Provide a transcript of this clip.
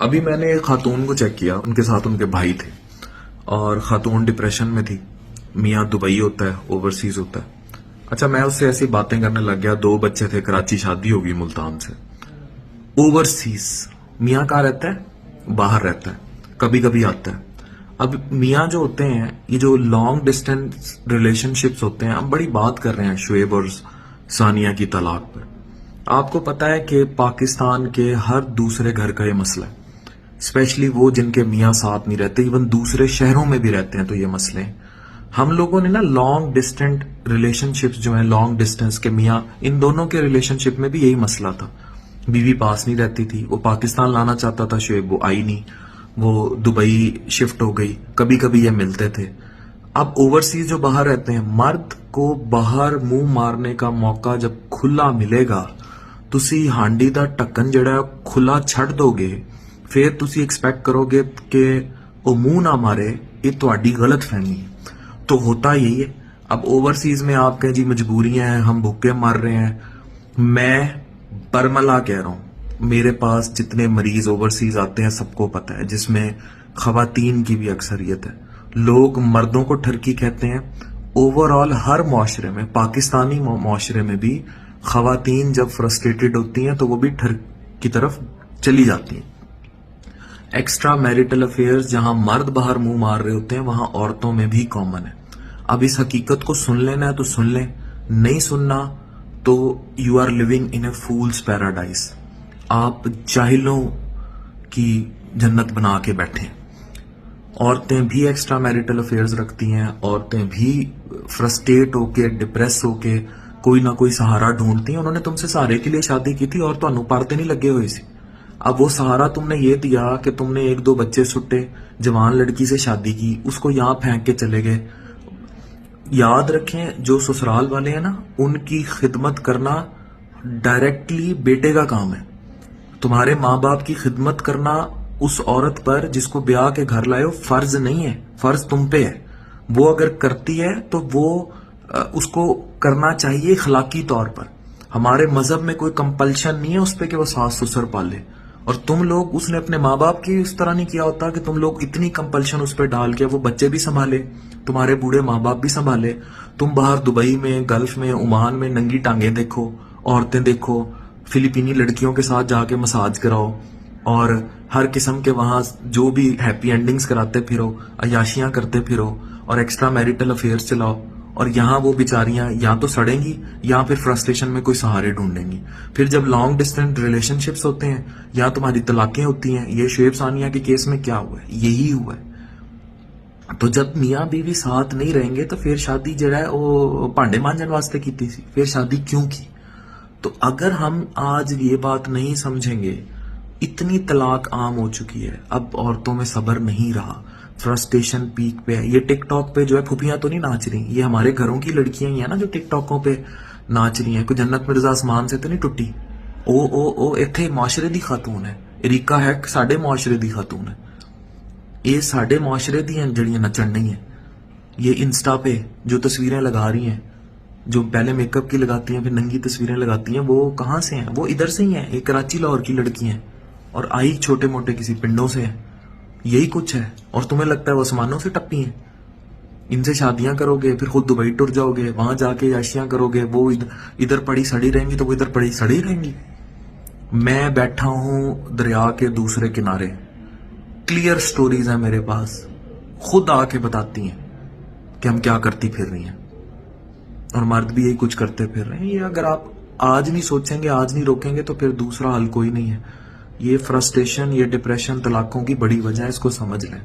ابھی میں نے ایک خاتون کو چیک کیا، ان کے ساتھ ان کے بھائی تھے اور خاتون ڈپریشن میں تھی. میاں دبئی ہوتا ہے، اوورسیز ہوتا ہے. اچھا میں اس سے ایسی باتیں کرنے لگ گیا. 2 بچے تھے، کراچی شادی ہوگی ملتان سے. اوورسیز میاں کہاں رہتا ہے؟ باہر رہتا ہے، کبھی کبھی آتا ہے. اب میاں جو ہوتے ہیں، یہ جو لانگ ڈسٹینس ریلیشن شپس ہوتے ہیں، ہم بڑی بات کر رہے ہیں شعیب اور ثانیہ کی طلاق پر. آپ کو پتا ہے کہ پاکستان کے ہر دوسرے گھر کا یہ مسئلہ ہے، اسپیشلی وہ جن کے میاں ساتھ نہیں رہتے، ایون دوسرے شہروں میں بھی رہتے ہیں تو یہ مسئلے ہیں. ہم لوگوں نے نا لانگ ڈسٹینٹ ریلیشن شپس جو ہیں، لانگ ڈسٹینس کے میاں، ان دونوں کے ریلیشن شپ میں بھی یہی مسئلہ تھا. بیوی پاس نہیں رہتی تھی، وہ پاکستان لانا چاہتا تھا شعیب، وہ آئی نہیں، وہ دبئی شفٹ ہو گئی. کبھی کبھی یہ ملتے تھے. اب اوورسیز جو باہر رہتے ہیں، مرد کو باہر منہ مارنے کا موقع جب کھلا ملے گا، تسی ہانڈی دا ٹکن جڑا کھلا چھڑ دو گے، پھر تسی ایکسپیکٹ کرو گے کہ وہ منہ نہ مارے. یہ تہاڈی غلط فہمی ہے. تو ہوتا یہی ہے. اب اوورسیز میں آپ کہیں جی مجبوریاں ہیں، ہم بھوکے مر رہے ہیں. میں برملا کہہ رہا ہوں، میرے پاس جتنے مریض اوورسیز آتے ہیں سب کو پتا ہے، جس میں خواتین کی بھی اکثریت ہے. لوگ مردوں کو ٹھرکی کہتے ہیں. اوور آل ہر معاشرے میں، پاکستانی معاشرے میں بھی، خواتین جب فرسٹریٹڈ ہوتی ہیں تو وہ بھی ٹھرک کی طرف چلی جاتی ہیں. ایکسٹرا میریٹل افیئرز جہاں مرد باہر منہ مار رہے ہوتے ہیں، وہاں عورتوں میں بھی کامن ہے. اب اس حقیقت کو سن لینا ہے تو سن لیں، نہیں سننا تو you are living in a fools paradise. آپ جاہلوں کی جنت بنا کے بیٹھے. عورتیں بھی ایکسٹرا میریٹل افیئرز رکھتی ہیں، عورتیں بھی فرسٹریٹ ہو کے، ڈپریس ہو کے کوئی نہ کوئی سہارا ڈھونڈتی ہیں. انہوں نے تم سے سہارے کے لیے شادی کی تھی اور تو پارتے نہیں لگے ہوئے سی. اب وہ سہارا تم نے یہ دیا کہ تم نے 1-2 بچے سٹے، جوان لڑکی سے شادی کی، اس کو یہاں پھینک کے چلے گئے. یاد رکھیں جو سسرال والے ہیں نا، ان کی خدمت کرنا ڈائریکٹلی بیٹے کا کام ہے. تمہارے ماں باپ کی خدمت کرنا اس عورت پر جس کو بیاہ کے گھر لائے ہو فرض نہیں ہے، فرض تم پہ ہے. وہ اگر کرتی ہے تو وہ اس کو کرنا چاہیے اخلاقی طور پر. ہمارے مذہب میں کوئی کمپلشن نہیں ہے اس پہ کہ وہ ساس سسر پالے. اور تم لوگ، اس نے اپنے ماں باپ کی اس طرح نہیں کیا ہوتا کہ تم لوگ اتنی کمپلشن اس پہ ڈال کے وہ بچے بھی سنبھالے، تمہارے بوڑھے ماں باپ بھی سنبھالے. تم باہر دبئی میں، گلف میں، عمان میں ننگی ٹانگیں دیکھو، عورتیں دیکھو، فلپینی لڑکیوں کے ساتھ جا کے مساج کراؤ اور ہر قسم کے وہاں جو بھی ہیپی اینڈنگز کراتے پھرو، عیاشیاں کرتے پھرو اور ایکسٹرا میریٹل افیئرز چلاؤ. اور یہاں وہ بیچاریاں یا تو سڑیں گی یا پھر فرسٹریشن میں کوئی سہارے ڈھونڈیں گی. پھر جب لانگ ڈسٹینس ریلیشن شپس ہوتے ہیں یا تمہاری طلاقیں ہوتی ہیں، یہ شعیب ثانیہ کے کیس میں کیا ہوا ہے؟ یہی ہوا ہے. تو جب میاں بیوی ساتھ نہیں رہیں گے تو پھر شادی جڑا ہے وہ پانڈے مانجن واسطے کیتی سی، پھر شادی کیوں کی؟ تو اگر ہم آج یہ بات نہیں سمجھیں گے، اتنی طلاق عام ہو چکی ہے، اب عورتوں میں صبر نہیں رہا، فرسٹریشن پیک پہ ہے. یہ ٹک ٹاک پہ جو ہے پھوپھیاں تو نہیں ناچ رہی، یہ ہمارے گھروں کی لڑکیاں ہی ہیں نا جو ٹک ٹاکوں پہ ناچ رہی ہیں. کوئی جنت مرزا آسمان سے تو نہیں ٹوٹی. او ایتھے معاشرے دی خاتون ہے. اریکا ہیک ساڈے معاشرے دی خاتون ہے. یہ ساڈے معاشرے دی ہیں جڑیاں نچن نہیں ہیں. یہ انسٹا پہ جو تصویریں لگا رہی ہیں، جو پہلے میک اپ کی لگاتی ہیں پھر ننگی تصویریں لگاتی ہیں، وہ کہاں سے ہیں؟ وہ ادھر سے ہی ہیں. یہ کراچی لاہور کی لڑکی ہیں اور آئی چھوٹے موٹے کسی پنڈوں سے ہیں. یہی کچھ ہے. اور تمہیں لگتا ہے وہ آسمانوں سے ٹپی ہیں؟ ان سے شادیاں کرو گے، پھر خود دبئی ٹر جاؤ گے، وہاں جا کے عیاشیاں کرو گے، وہ ادھر پڑی سڑی رہیں گی تو وہ ادھر پڑی سڑی رہیں گی. میں بیٹھا ہوں دریا کے دوسرے کنارے، کلیئر سٹوریز ہیں میرے پاس، خود آ کے بتاتی ہیں کہ ہم کیا کرتی پھر رہی ہیں اور مرد بھی یہی کچھ کرتے پھر رہے ہیں. یہ اگر آپ آج نہیں سوچیں گے، آج نہیں روکیں گے تو پھر دوسرا حل کوئی نہیں ہے. یہ فرسٹریشن، یہ ڈپریشن طلاقوں کی بڑی وجہ ہے، اس کو سمجھ لیں.